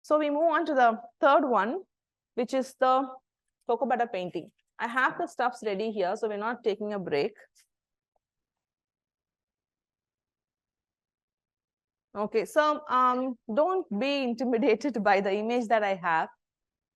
So we move on to the third one, which is the cocoa butter painting. I have the stuffs ready here, so we're not taking a break. Okay, so don't be intimidated by the image that I have.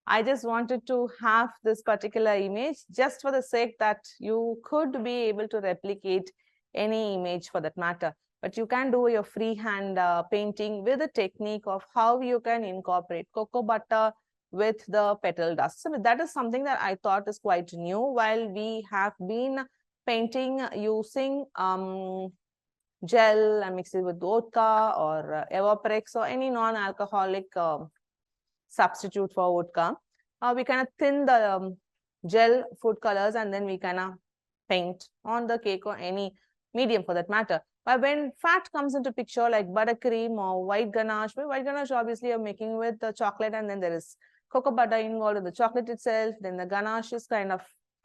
I just wanted to have this particular image just for the sake that you could be able to replicate any image for that matter. But you can do your freehand painting with the technique of how you can incorporate cocoa butter with the petal dust. So that is something that I thought is quite new, while we have been painting using gel and mix it with vodka or Evaporex or any non-alcoholic substitute for vodka. We kind of thin the gel food colors and then we kind of paint on the cake or any medium for that matter. But when fat comes into picture like buttercream or white ganache, white ganache obviously you're making with the chocolate and then there is cocoa butter involved in the chocolate itself. Then the ganache is kind of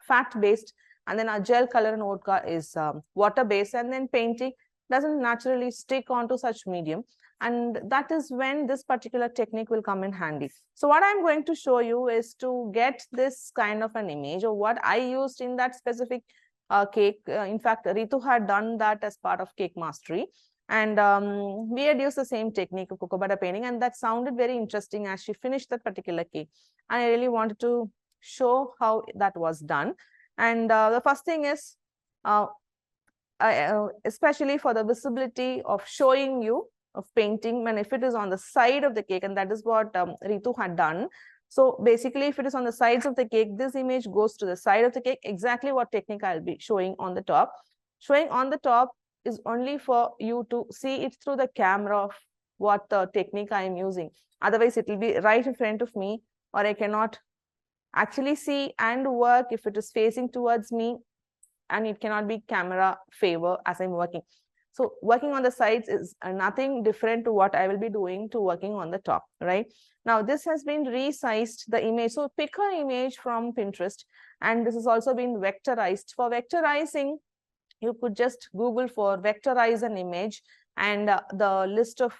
fat based and then our gel color and vodka is water based, and then painting doesn't naturally stick onto such medium. And that is when this particular technique will come in handy. So what I'm going to show you is to get this kind of an image of what I used in that specific cake. In fact, Ritu had done that as part of Cake Mastery. And we had used the same technique of cocoa butter painting, and that sounded very interesting as she finished that particular cake. I really wanted to show how that was done. And the first thing is, especially for the visibility of showing you of painting, when if it is on the side of the cake, and that is what Ritu had done. So basically, if it is on the sides of the cake, this image goes to the side of the cake, exactly what technique I'll be showing on the top. Showing on the top is only for you to see it through the camera of what the technique I am using. Otherwise, it will be right in front of me, or I cannot actually see and work if it is facing towards me, and it cannot be camera favor as I'm working. So working on the sides is nothing different to what I will be doing to working on the top, right? Now this has been resized, the image. So pick an image from Pinterest, and this has also been vectorized. For vectorizing, you could just Google for vectorize an image, and the list of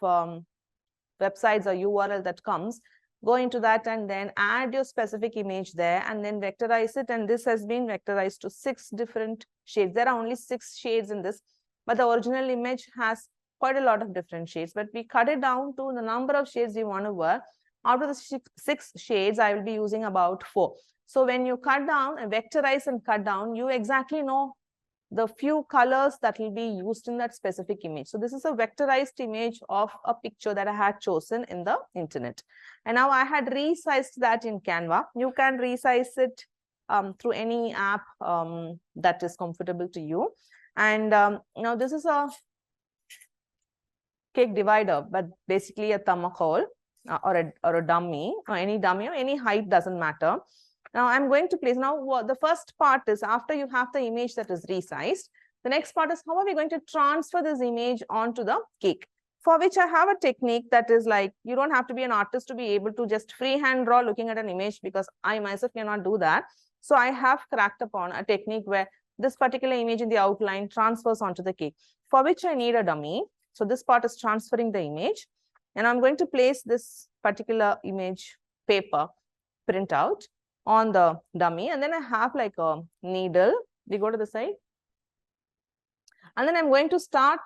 websites or URL that comes, go into that and then add your specific image there and then vectorize it. And this has been vectorized to 6 different shades. There are only 6 shades in this, but the original image has quite a lot of different shades, but we cut it down to the number of shades you want to work. Out of the 6 shades, I will be using about 4. So when you cut down and vectorize and cut down, you exactly know the few colors that will be used in that specific image. So this is a vectorized image of a picture that I had chosen in the internet. And now I had resized that in Canva. You can resize it through any app that is comfortable to you. And now this is a cake divider, but basically a thermocol or a dummy, or any dummy or any height, doesn't matter. Now I'm going to place, now the first part is after you have the image that is resized, the next part is how are we going to transfer this image onto the cake, for which I have a technique that is like, you don't have to be an artist to be able to just freehand draw looking at an image, because I myself cannot do that. So I have cracked upon a technique where this particular image in the outline transfers onto the cake, for which I need a dummy. So this part is transferring the image, and I'm going to place this particular image paper printout on the dummy, and then I have like a needle. We go to the side, and then I'm going to start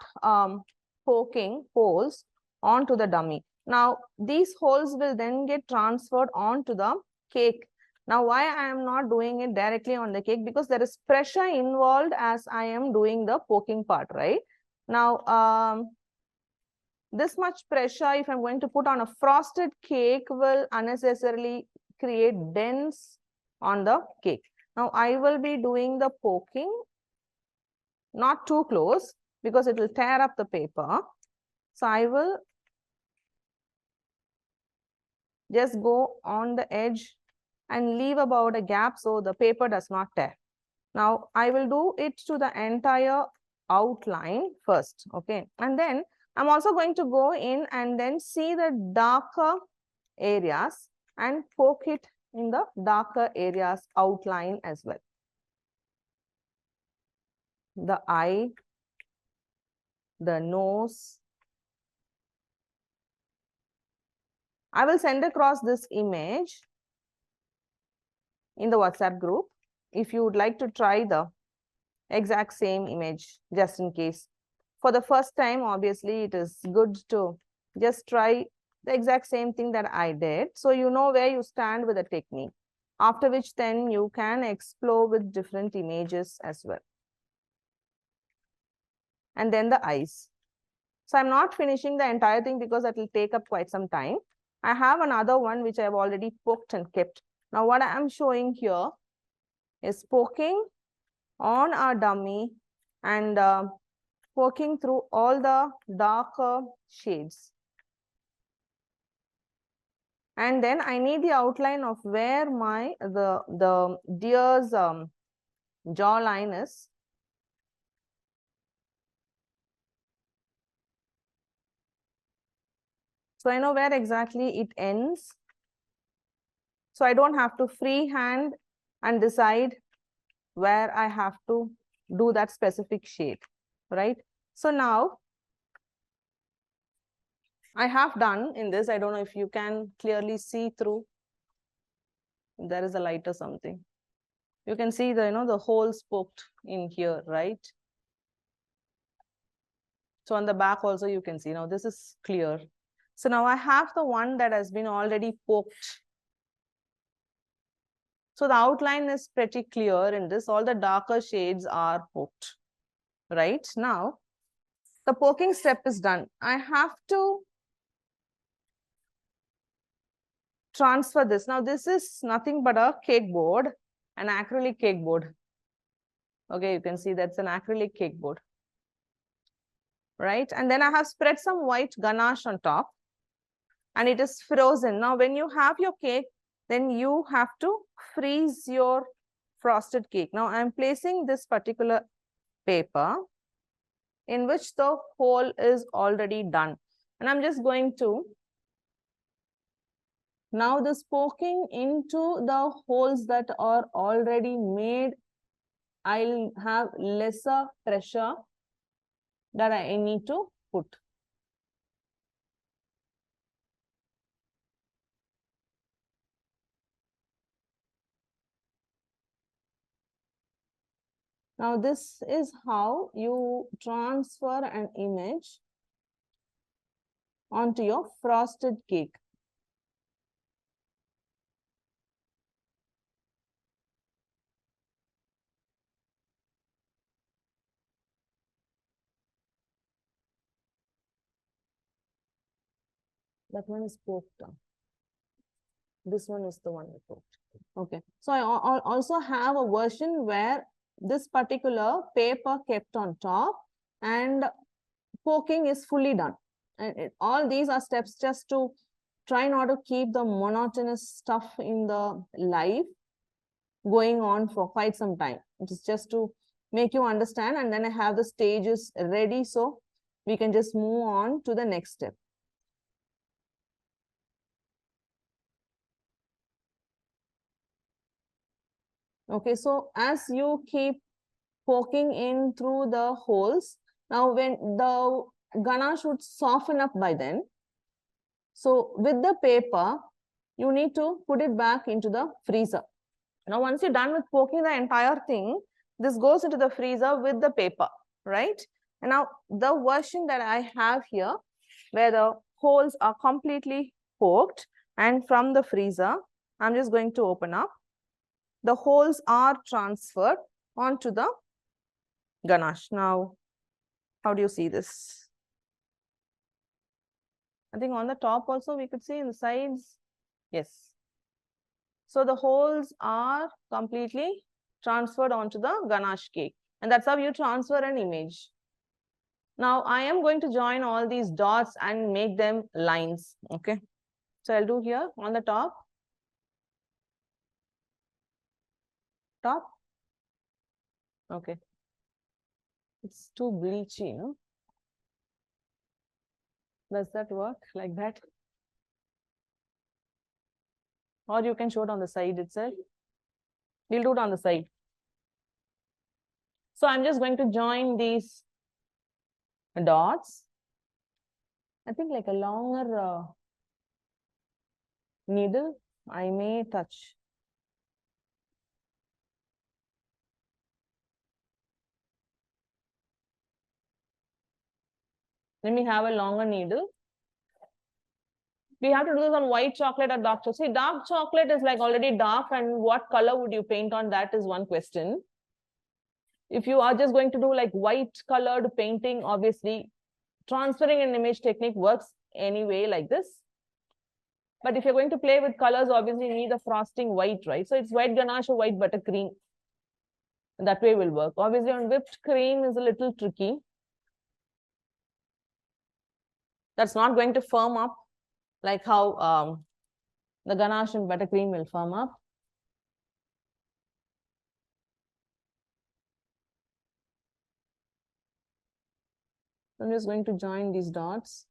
poking holes onto the dummy. Now these holes will then get transferred onto the cake. Now why I am not doing it directly on the cake? Because there is pressure involved as I am doing the poking part, right? Now this much pressure, if I'm going to put on a frosted cake, will unnecessarily create dents on the cake. Now I will be doing the poking not too close because it will tear up the paper. So I will just go on the edge and leave about a gap so the paper does not tear. Now I will do it to the entire outline first, okay? And then I'm also going to go in and then see the darker areas and poke it in the darker areas outline as well. The eye, the nose, I will send across this image in the WhatsApp group if you would like to try the exact same image, just in case. For the first time, obviously, it is good to just try the exact same thing that I did. So you know where you stand with the technique. After which then you can explore with different images as well. And then the eyes. So I'm not finishing the entire thing because that will take up quite some time. I have another one which I've already poked and kept. Now what I am showing here is poking on our dummy and poking through all the darker shades. And then I need the outline of where my the deer's jawline is. So I know where exactly it ends. So I don't have to freehand and decide where I have to do that specific shade, right? So now I have done in this. I don't know if you can clearly see through. There is a light or something. You can see the, the holes poked in here, right? So on the back also you can see. Now this is clear. So now I have the one that has been already poked. So the outline is pretty clear in this. All the darker shades are poked, right? Now the poking step is done. I have to transfer this. Now this is nothing but a cake board, an acrylic cake board. Okay, you can see that's an acrylic cake board, right? And then I have spread some white ganache on top and it is frozen. Now when you have your cake, then you have to freeze your frosted cake. Now I'm placing this particular paper in which the hole is already done. And I'm just going to now this poking into the holes that are already made, I'll have lesser pressure that I need to put. Now this is how you transfer an image onto your frosted cake. That one is poked on. This one is the one I poked. Okay. So I also have a version where this particular paper kept on top and poking is fully done. And all these are steps just to try not to keep the monotonous stuff in the life going on for quite some time. It is just to make you understand, and then I have the stages ready so we can just move on to the next step. Okay, so as you keep poking in through the holes, now when the ganache should soften up by then. So with the paper, you need to put it back into the freezer. Now, once you're done with poking the entire thing, this goes into the freezer with the paper, right? And now the version that I have here, where the holes are completely poked and from the freezer, I'm just going to open up. The holes are transferred onto the ganache. Now, how do you see this? I think on the top also we could see in the sides. Yes. So the holes are completely transferred onto the ganache cake. And that's how you transfer an image. Now I am going to join all these dots and make them lines. Okay. So I'll do here on the top. Top. Okay. It's too bleachy, no? Does that work like that? Or you can show it on the side itself. We'll do it on the side. So I'm just going to join these dots. I think like a longer needle, I may touch. Let me have a longer needle. We have to do this on white chocolate or dark chocolate. See, dark chocolate is like already dark, and what color would you paint on that is one question. If you are just going to do like white colored painting, obviously transferring an image technique works anyway like this. But if you're going to play with colors, obviously you need the frosting white, right? So it's white ganache or white buttercream. That way will work. Obviously on whipped cream is a little tricky. That's not going to firm up like how the ganache and buttercream will firm up. I'm just going to join these dots.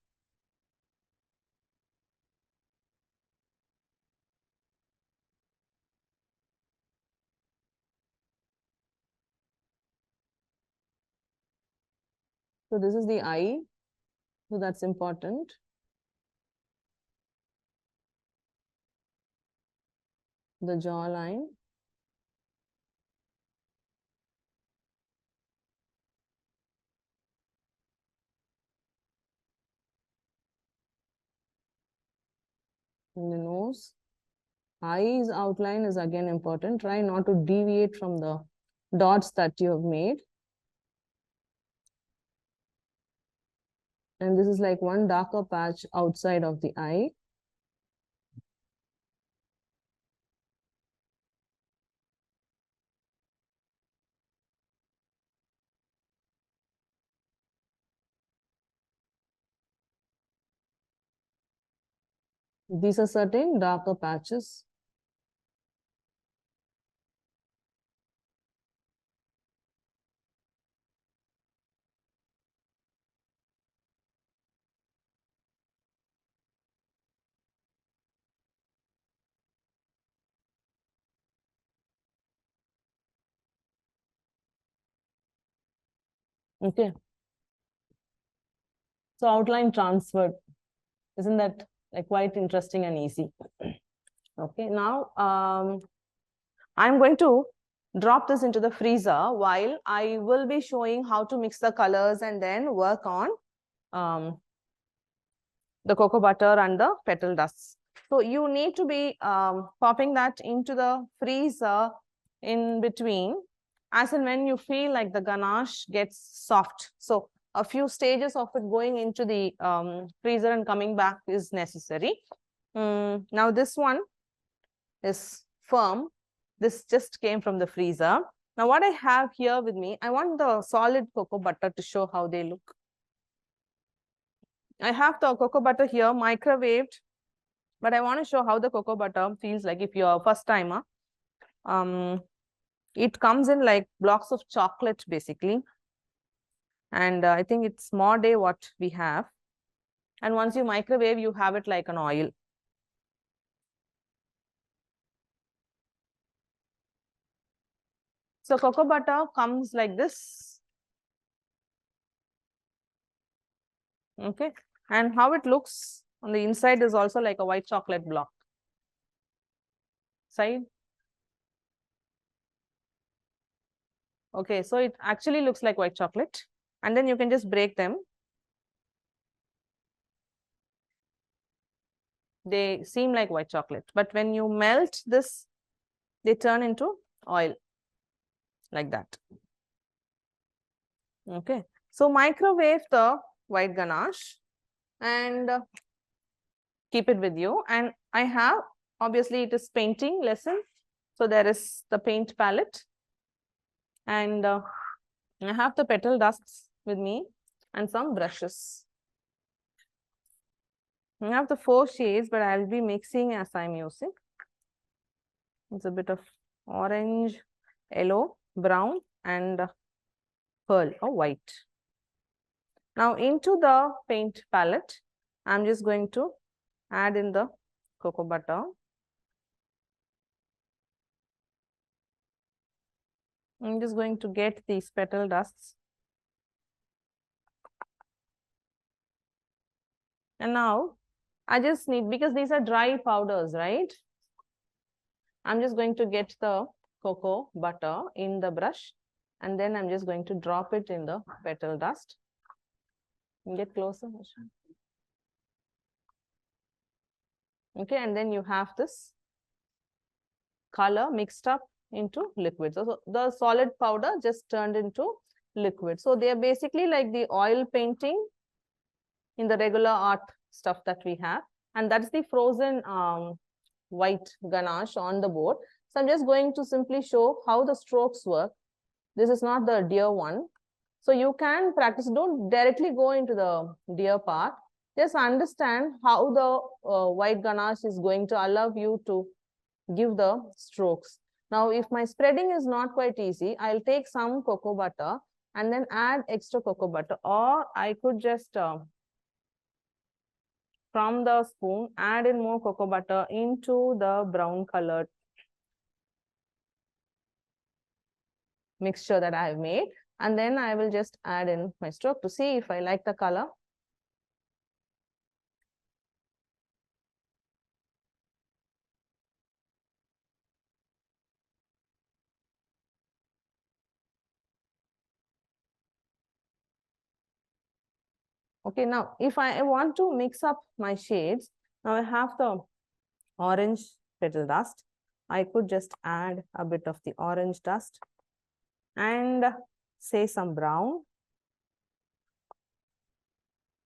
So this is the eye. So that's important. The jawline. And the nose. Eyes outline is again important. Try not to deviate from the dots that you have made. And this is like one darker patch outside of the eye. These are certain darker patches. Okay. So outline transferred. Isn't that like quite interesting and easy? Okay, now I'm going to drop this into the freezer while I will be showing how to mix the colors and then work on the cocoa butter and the petal dust. So you need to be popping that into the freezer in between as and when you feel like the ganache gets soft. So a few stages of it going into the freezer and coming back is necessary. Now this one is firm. This just came from the freezer. Now what I have here with me, I want the solid cocoa butter to show how they look. I have the cocoa butter here microwaved, but I want to show how the cocoa butter feels like if you're a first timer. It comes in like blocks of chocolate basically. And I think it's more day what we have. And once you microwave, you have it like an oil. So cocoa butter comes like this. Okay. And how it looks on the inside is also like a white chocolate block. Side. Okay, so it actually looks like white chocolate. And then you can just break them. They seem like white chocolate. But when you melt this, they turn into oil. Like that. Okay. So microwave the white ganache and keep it with you. And I have, obviously it is painting lesson. So there is the paint palette. And I have the petal dusts with me and some brushes. I have the 4 shades, but I'll be mixing as I'm using. It's a bit of orange, yellow, brown, and pearl or white. Now into the paint palette, I'm just going to add in the cocoa butter. I'm just going to get these petal dusts. And now I just need, because these are dry powders, right? I'm just going to get the cocoa butter in the brush, and then I'm just going to drop it in the petal dust. Get closer. Okay, and then you have this color mixed up into liquid. So the solid powder just turned into liquid. So they are basically like the oil painting in the regular art stuff that we have. And that's the frozen white ganache on the board. So I'm just going to simply show how the strokes work. This is not the deer one. So you can practice, don't directly go into the deer part. Just understand how the white ganache is going to allow you to give the strokes. Now, if my spreading is not quite easy, I'll take some cocoa butter and then add extra cocoa butter, or I could just from the spoon add in more cocoa butter into the brown colored mixture that I have made, and then I will just add in my stroke to see if I like the color. Okay, now if I want to mix up my shades, now I have the orange petal dust. I could just add a bit of the orange dust and say some brown,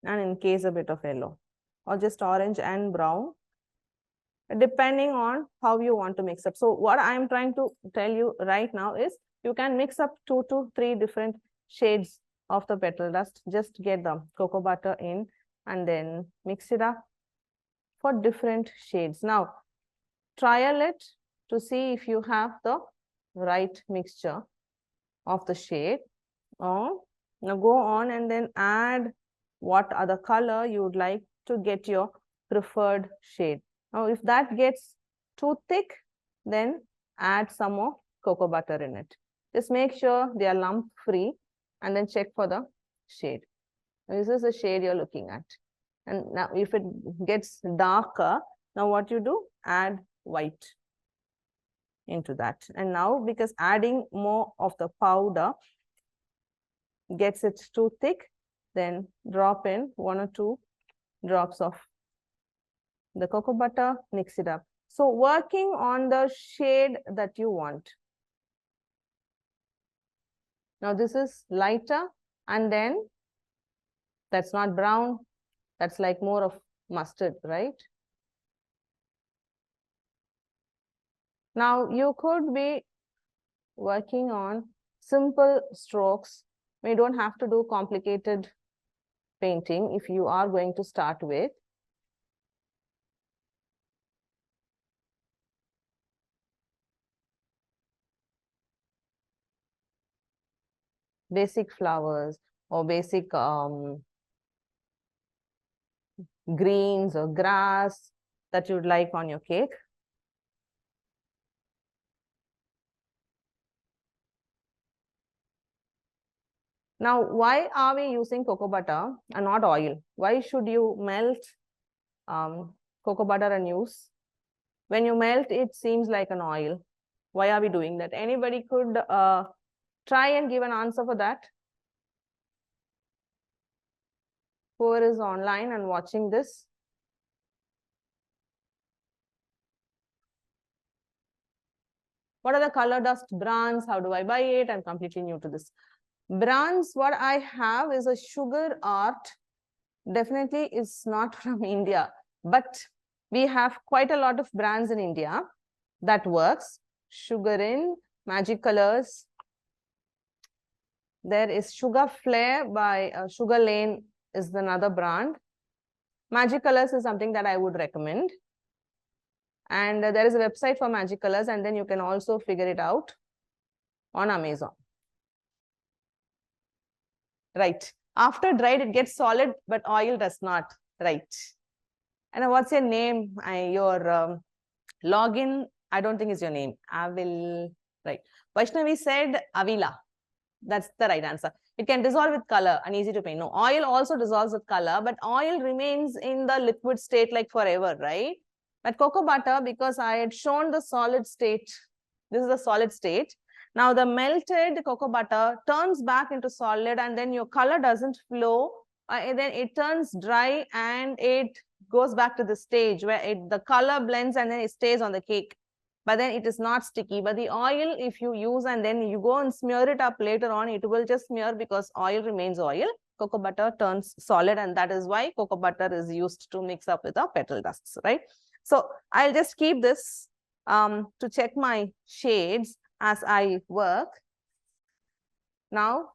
and in case a bit of yellow, or just orange and brown, depending on how you want to mix up. So what I'm trying to tell you right now is you can mix up 2 to 3 different shades of the petal dust. Just get the cocoa butter in and then mix it up for different shades. Now trial it to see if you have the right mixture of the shade. Now go on and then add what other color you would like to get your preferred shade. Now, if that gets too thick, then add some more cocoa butter in it. Just make sure they are lump free and then check for the shade. This is the shade you're looking at. And now if it gets darker, now what you do? Add white into that. And now because adding more of the powder gets it too thick, then drop in 1 or 2 drops of the cocoa butter, mix it up. So working on the shade that you want. Now this is lighter, and then that's not brown, that's like more of mustard, right? Now you could be working on simple strokes. You don't have to do complicated painting if you are going to start with. Basic flowers or basic greens or grass that you'd like on your cake. Now, why are we using cocoa butter and not oil? Why should you melt cocoa butter and use? When you melt, it seems like an oil. Why are we doing that? Anybody could try and give an answer for that? Whoever is online and watching this. What are the color dust brands? How do I buy it? I'm completely new to this. Brands, what I have is a sugar art. Definitely is not from India, but we have quite a lot of brands in India that works. Sugar in, Magic Colors. There is Sugar Flare by Sugar Lane is another brand. Magic Colors is something that I would recommend. And there is a website for Magic Colors, and then you can also figure it out on Amazon. Right. After dried, it gets solid, but oil does not. Right. And what's your name? Your login, I don't think is your name. Avil. Right. Vaishnavi said Avila. That's the right answer. It can dissolve with color and easy to paint. No, oil also dissolves with color, but oil remains in the liquid state like forever, right? But cocoa butter, because I had shown the solid state, this is the solid state. Now the melted cocoa butter turns back into solid, and then your color doesn't flow. And then it turns dry and it goes back to the stage where the color blends and then it stays on the cake. But then it is not sticky. But the oil, if you use and then you go and smear it up later on, it will just smear because oil remains oil. Cocoa butter turns solid, and that is why cocoa butter is used to mix up with our petal dusks, right? So I'll just keep this to check my shades as I work. Now,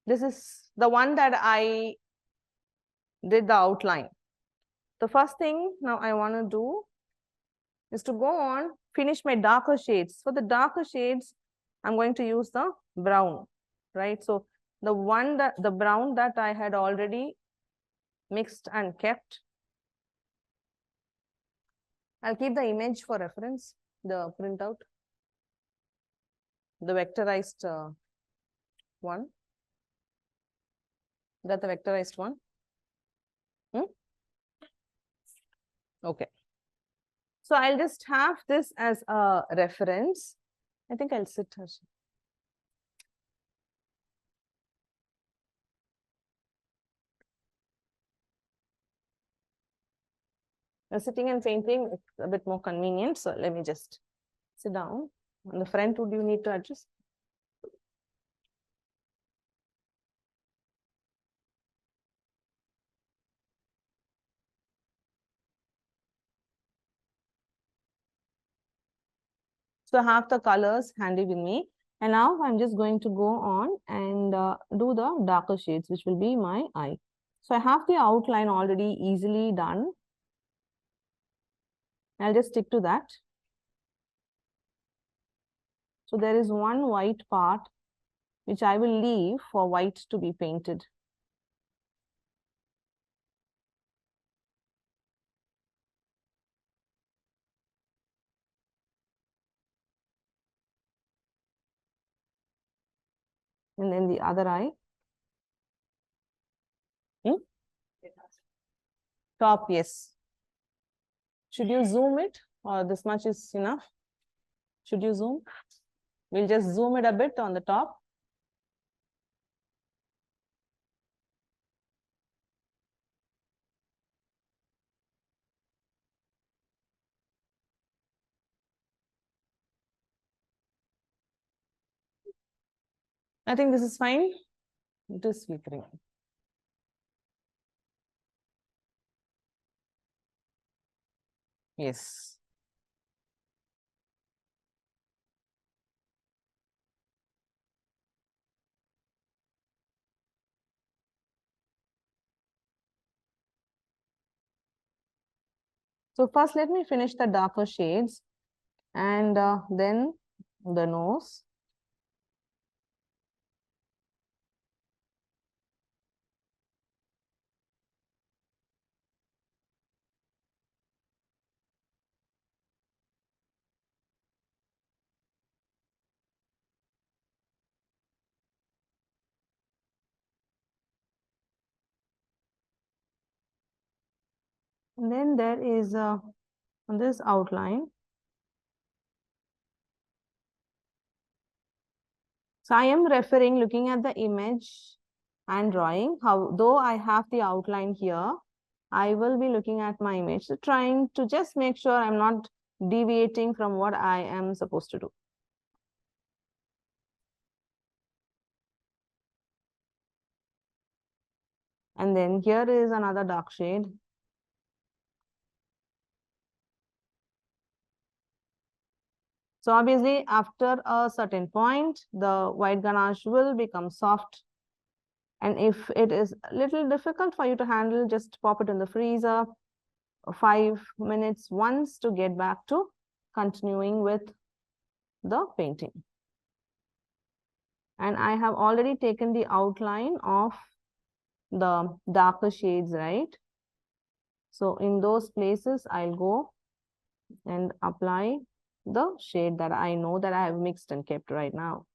this is the one that I did the outline. The first thing now I want to do is to go on, finish my darker shades. For the darker shades, I'm going to use the brown, right? So the brown that I had already mixed and kept. I'll keep the image for reference, the printout, the vectorized one. That the vectorized one? Okay. So I'll just have this as a reference. I think I'll sit here. Sitting and painting, it's a bit more convenient. So let me just sit down. On the front, would you need to adjust? So I have the colors handy with me. And now I'm just going to go on and do the darker shades, which will be my eye. So I have the outline already easily done. I'll just stick to that. So there is one white part which I will leave for white to be painted. And then the other eye. Top, yes. Should you zoom it, or this much is enough? Should you zoom? We'll just zoom it a bit on the top. I think this is fine. It is flickering. Yes. So first, let me finish the darker shades, and then the nose. And then there is on this outline. So I am referring, looking at the image and drawing. Though I have the outline here, I will be looking at my image, so trying to just make sure I'm not deviating from what I am supposed to do. And then here is another dark shade. So obviously, after a certain point, the white ganache will become soft. And if it is a little difficult for you to handle, just pop it in the freezer 5 minutes once to get back to continuing with the painting. And I have already taken the outline of the darker shades, right? So in those places, I'll go and apply the shade that I know that I have mixed and kept right now.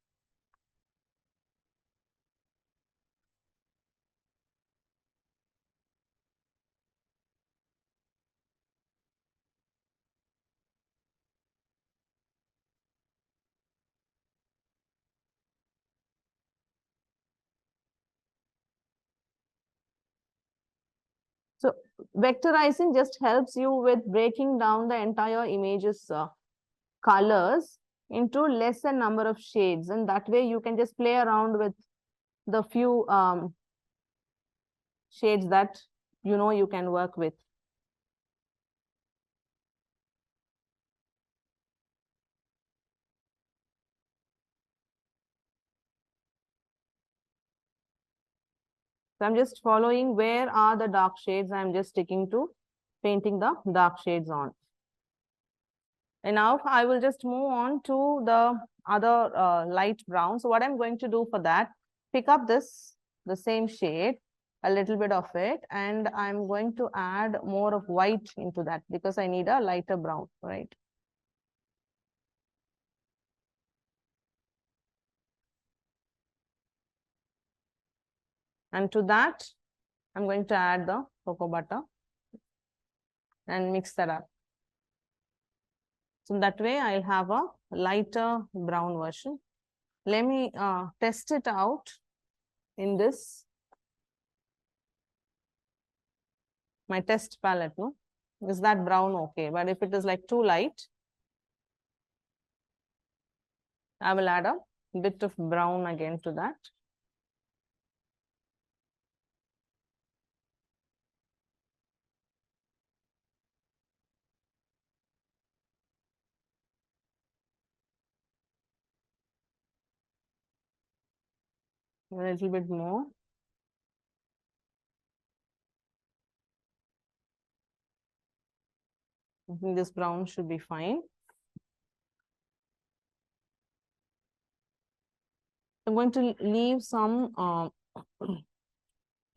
So vectorizing just helps you with breaking down the entire image's colors into lesser number of shades, and that way you can just play around with the few shades that you know you can work with. So I'm just following where are the dark shades. I'm just sticking to painting the dark shades on. And now I will just move on to the other light brown. So what I'm going to do for that, pick up the same shade, a little bit of it, and I'm going to add more of white into that because I need a lighter brown, right? And to that, I'm going to add the cocoa butter and mix that up. So that way I'll have a lighter brown version. Let me test it out in this, my test palette. No, is that brown okay? But if it is like too light, I will add a bit of brown again to that. A little bit more. I think this brown should be fine. I'm going to leave some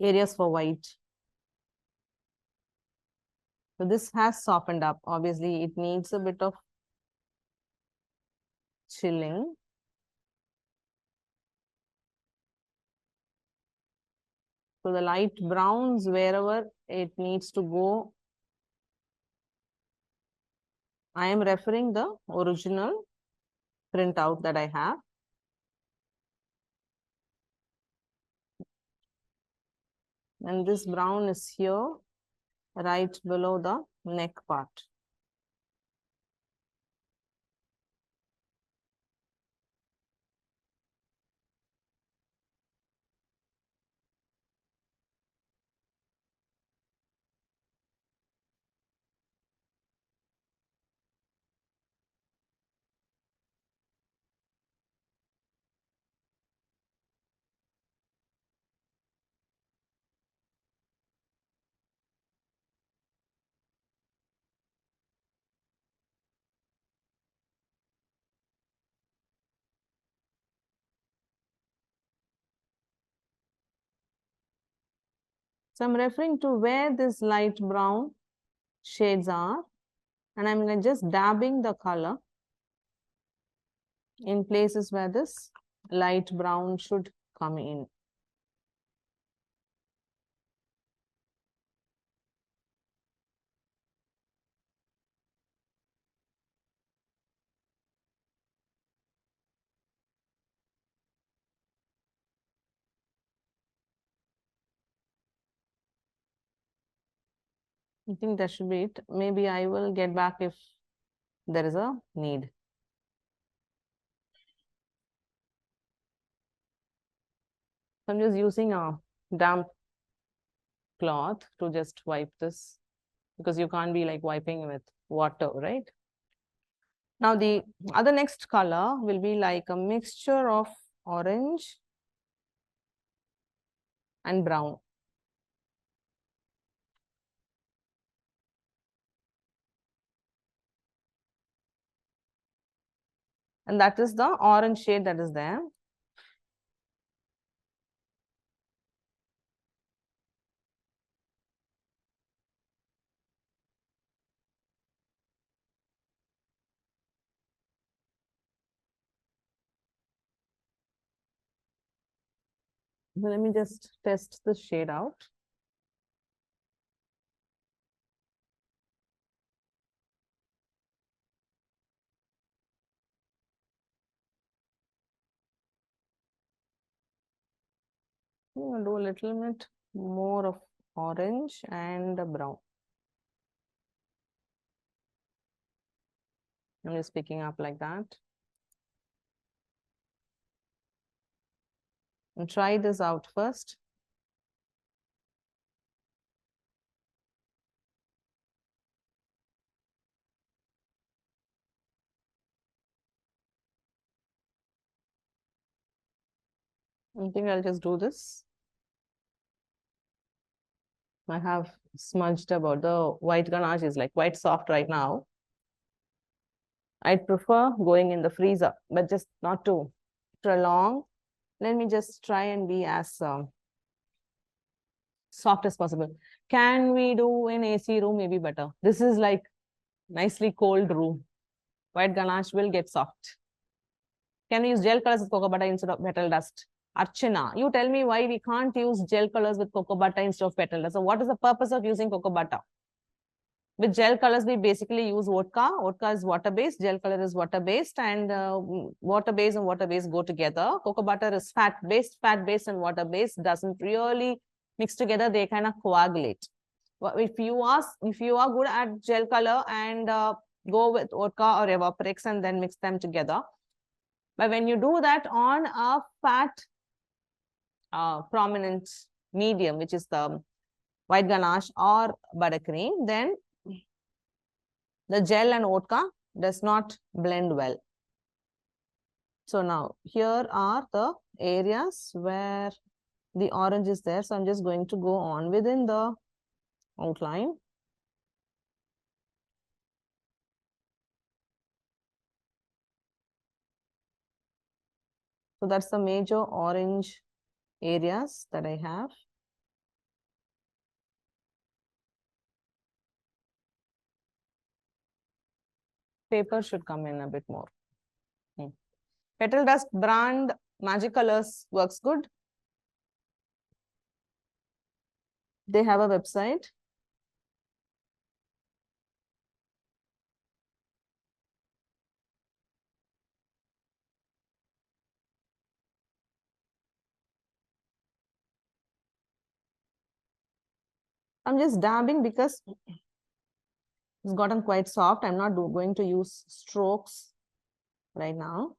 areas for white. So this has softened up. Obviously, it needs a bit of chilling. So the light browns, wherever it needs to go, I am referring the original printout that I have. And this brown is here, right below the neck part. So I'm referring to where this light brown shades are, and I'm just dabbing the color in places where this light brown should come in. I think that should be it. Maybe I will get back if there is a need. So I'm just using a damp cloth to just wipe this because you can't be like wiping with water, right? Now the other next color will be like a mixture of orange and brown. And that is the orange shade that is there. So let me just test the shade out. I'm gonna do a little bit more of orange and brown. I'm just picking up like that. And try this out first. I think I'll just do this. I have smudged about the white ganache is like quite soft right now. I'd prefer going in the freezer, but just not to prolong. Let me just try and be as soft as possible. Can we do in AC room? Maybe better. This is like nicely cold room. White ganache will get soft. Can we use gel colors with cocoa butter instead of petal dust? Archana, you tell me why we can't use gel colors with cocoa butter instead of petal dust. So what is the purpose of using cocoa butter? With gel colors, we basically use vodka. Vodka is water-based, gel color is water-based, and water-based and water-based go together. Cocoa butter is fat-based, fat-based and water-based doesn't really mix together. They kind of coagulate. If you are good at gel color and go with vodka or evaporex and then mix them together. But when you do that on a fat prominent medium, which is the white ganache or buttercream, then the gel and vodka does not blend well. So now here are the areas where the orange is there. So I'm just going to go on within the outline. So that's the major orange areas that I have. Paper should come in a bit more. Petal dust brand Magic Colors works good. They have a website. I'm just dabbing because it's gotten quite soft. I'm not going to use strokes right now.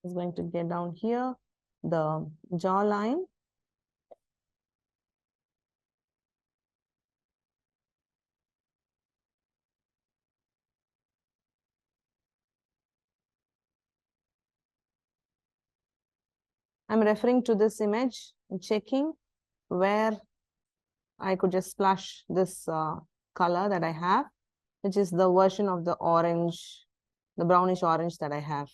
Is going to get down here, the jawline. I'm referring to this image and checking where I could just splash this color that I have, which is the version of the orange, the brownish orange that I have.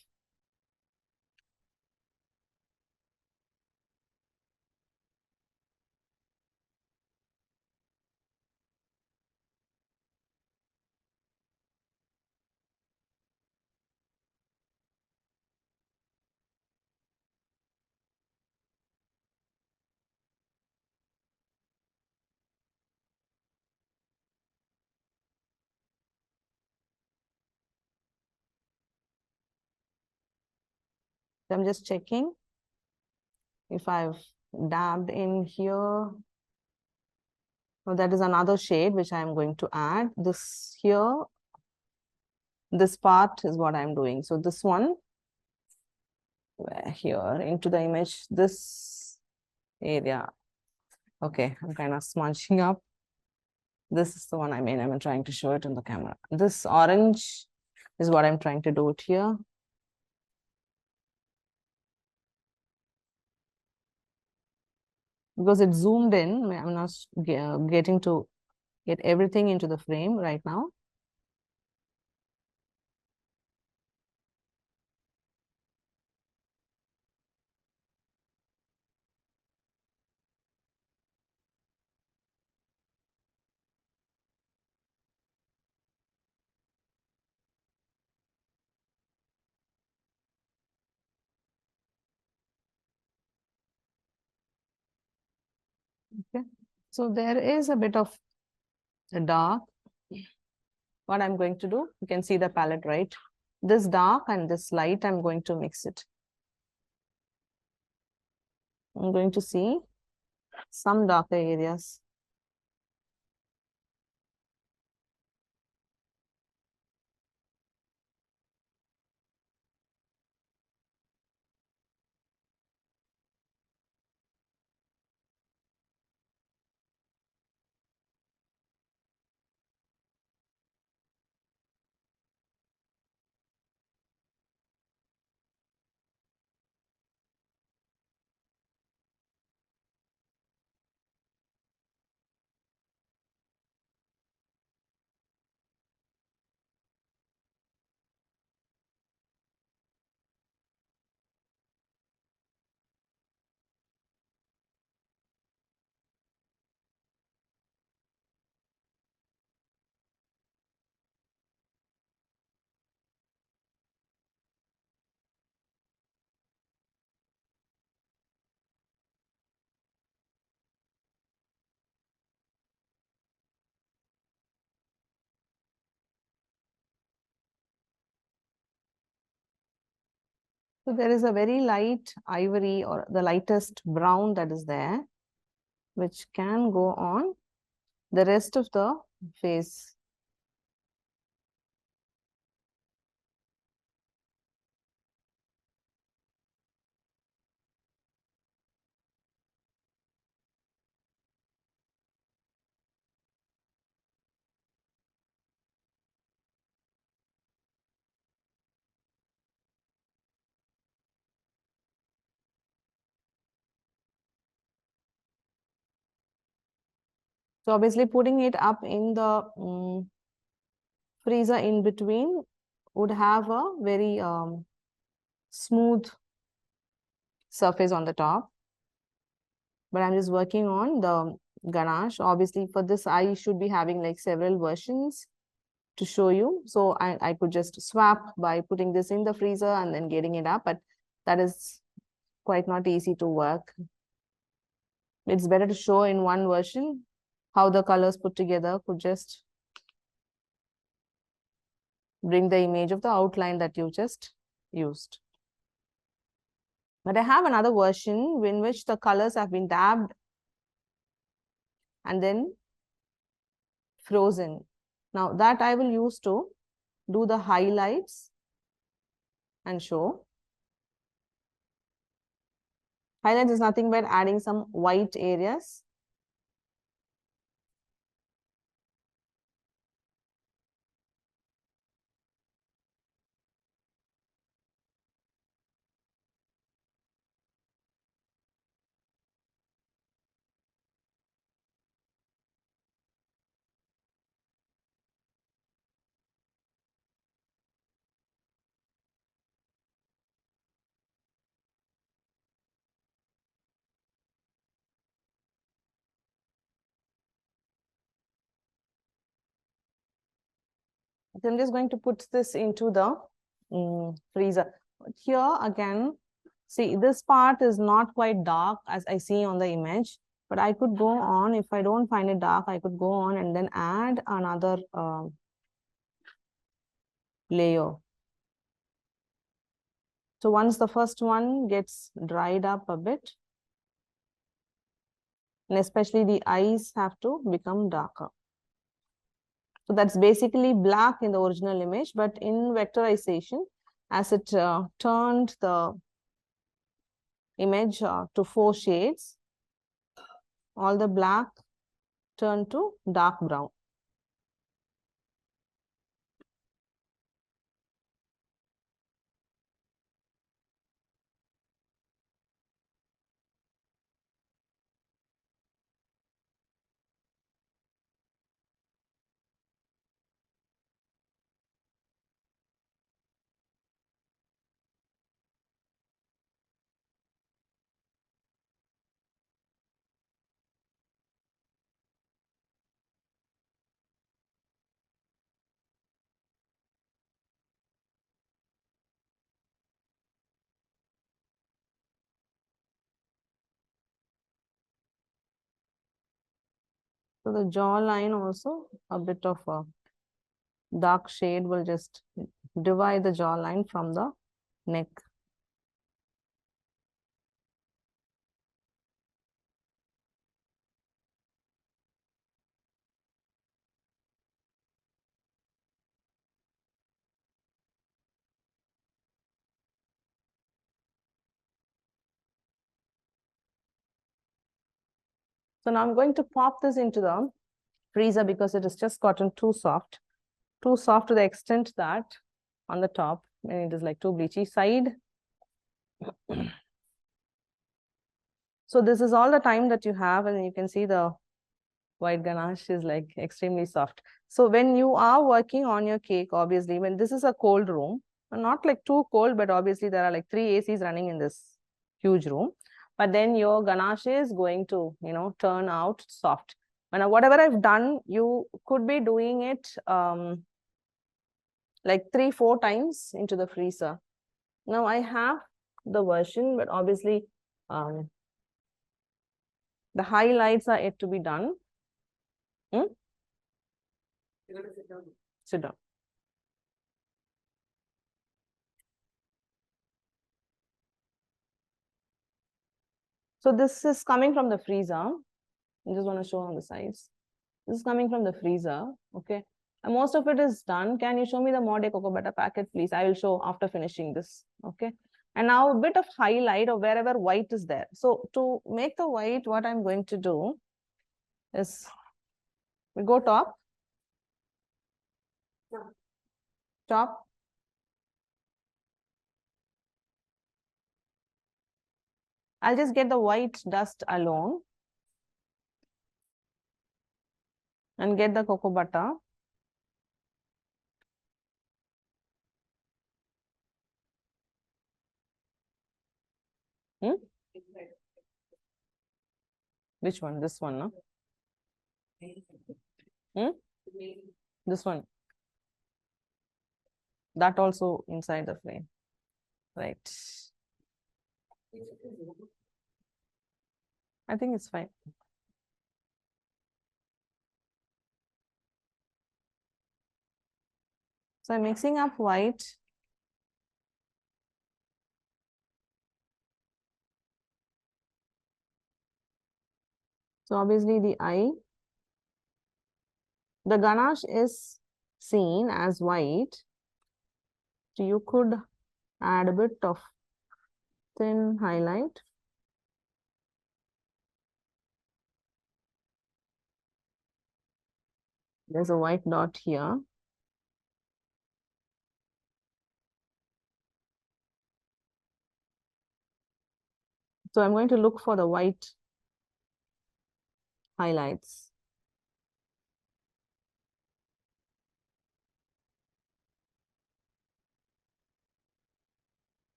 So I'm just checking if I've dabbed in here. So that is another shade which I'm going to add. This here, this part is what I'm doing. So this one, here into the image, this area. Okay, I'm kind of smudging up. This is the one I mean. I'm trying to show it on the camera. This orange is what I'm trying to do it here. Because it's zoomed in, I'm not getting to get everything into the frame right now. Okay. So there is a bit of dark. What I'm going to do, you can see the palette, right? This dark and this light, I'm going to mix it. I'm going to see some darker areas. So there is a very light ivory or the lightest brown that is there, which can go on the rest of the face. So obviously putting it up in the freezer in between would have a very smooth surface on the top. But I'm just working on the ganache. Obviously for this, I should be having like several versions to show you. So I could just swap by putting this in the freezer and then getting it up, but that is quite not easy to work. It's better to show in one version how the colors put together could just bring the image of the outline that you just used. But I have another version in which the colors have been dabbed and then frozen. Now that I will use to do the highlights and show. Highlights is nothing but adding some white areas. So I'm just going to put this into the freezer. Here again, see this part is not quite dark as I see on the image, but I could go on, if I don't find it dark, I could go on and then add another layer. So once the first one gets dried up a bit, and especially the eyes have to become darker. So that's basically black in the original image, but in vectorization, as it turned the image to 4 shades, all the black turned to dark brown. So the jawline also, a bit of a dark shade will just divide the jawline from the neck. So now I'm going to pop this into the freezer because it has just gotten too soft to the extent that on the top, and it is like too bleachy side. So this is all the time that you have, and you can see the white ganache is like extremely soft. So when you are working on your cake, obviously, when this is a cold room, not like too cold, but obviously there are like 3 ACs running in this huge room. But then your ganache is going to, turn out soft. And whatever I've done, you could be doing it like 3-4 times into the freezer. Now I have the version, but obviously the highlights are yet to be done. Hmm? Sit down. So this is coming from the freezer. I just want to show on the sides. This is coming from the freezer. Okay. And most of it is done. Can you show me the Mode cocoa butter packet, please? I will show after finishing this. Okay. And now a bit of highlight of wherever white is there. So to make the white, what I'm going to do is we go top. Top. I'll just get the white dust alone and get the cocoa butter. Hmm? Which one? This one, no? Hmm? This one. That also inside the frame. Right. I think it's fine. So I'm mixing up white. So obviously the eye, the ganache is seen as white. So you could add a bit of thin highlight. There's a white dot here. So I'm going to look for the white highlights.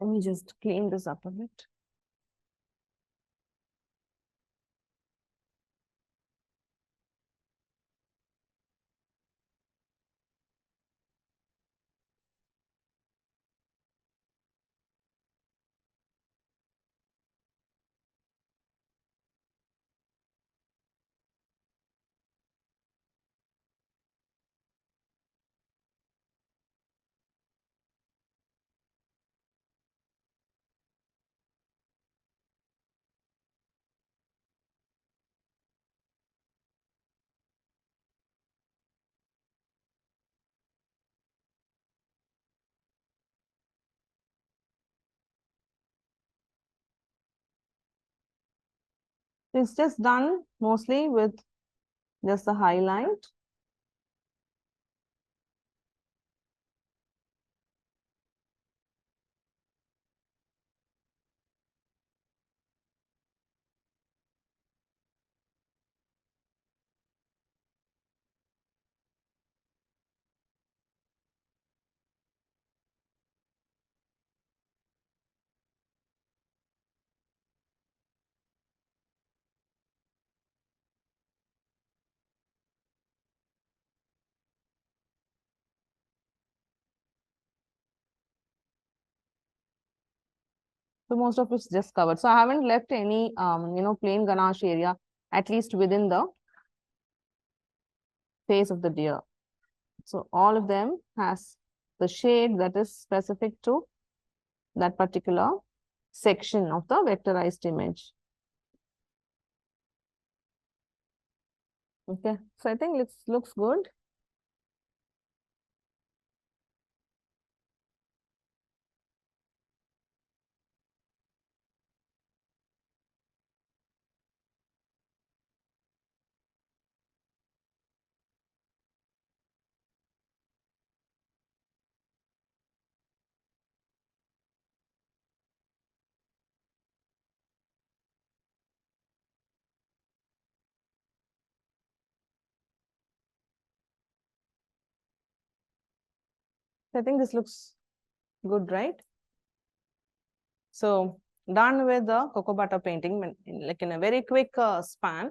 Let me just clean this up a bit. It's just done mostly with just the highlight. So most of it's just covered. So I haven't left any, plain ganache area, at least within the face of the deer. So all of them has the shade that is specific to that particular section of the vectorized image. Okay, so I think it looks good. So I think this looks good, right? So done with the cocoa butter painting, like in a very quick span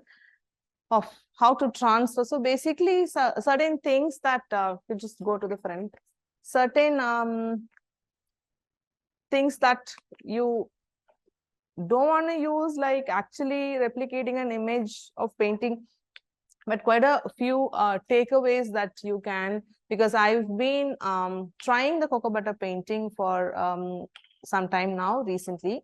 of how to transfer. So basically, certain things that you just go to the front, certain things that you don't want to use, like actually replicating an image of painting, but quite a few takeaways that you can, because I've been trying the cocoa butter painting for some time now recently,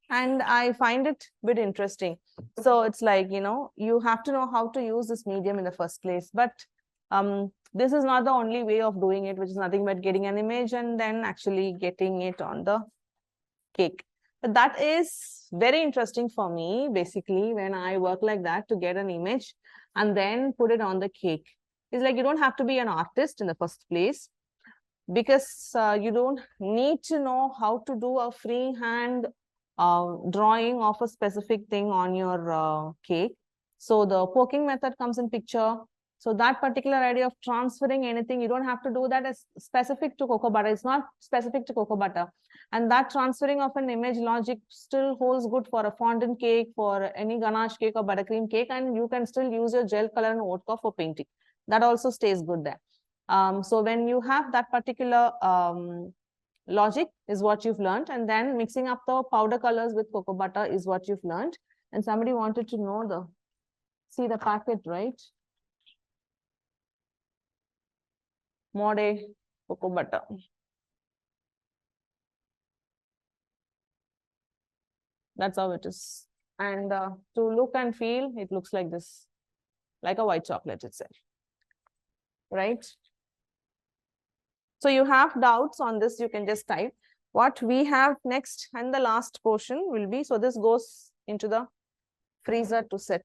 and I find it a bit interesting. So it's like, you have to know how to use this medium in the first place, but this is not the only way of doing it, which is nothing but getting an image and then actually getting it on the cake. But that is very interesting for me, basically, when I work like that, to get an image and then put it on the cake. It's like you don't have to be an artist in the first place, because you don't need to know how to do a freehand drawing of a specific thing on your cake. So the poking method comes in picture. So that particular idea of transferring anything, you don't have to do that as specific to cocoa butter. It's not specific to cocoa butter. And that transferring of an image logic still holds good for a fondant cake, for any ganache cake or buttercream cake, and you can still use your gel color and vodka for painting. That also stays good there. So when you have that particular logic is what you've learned, and then mixing up the powder colors with cocoa butter is what you've learned. And somebody wanted to know see the packet, right? Mode cocoa butter. That's how it is. And to look and feel, it looks like this, like a white chocolate itself, right? So you have doubts on this, you can just type. What we have next and the last portion will be, so this goes into the freezer to set.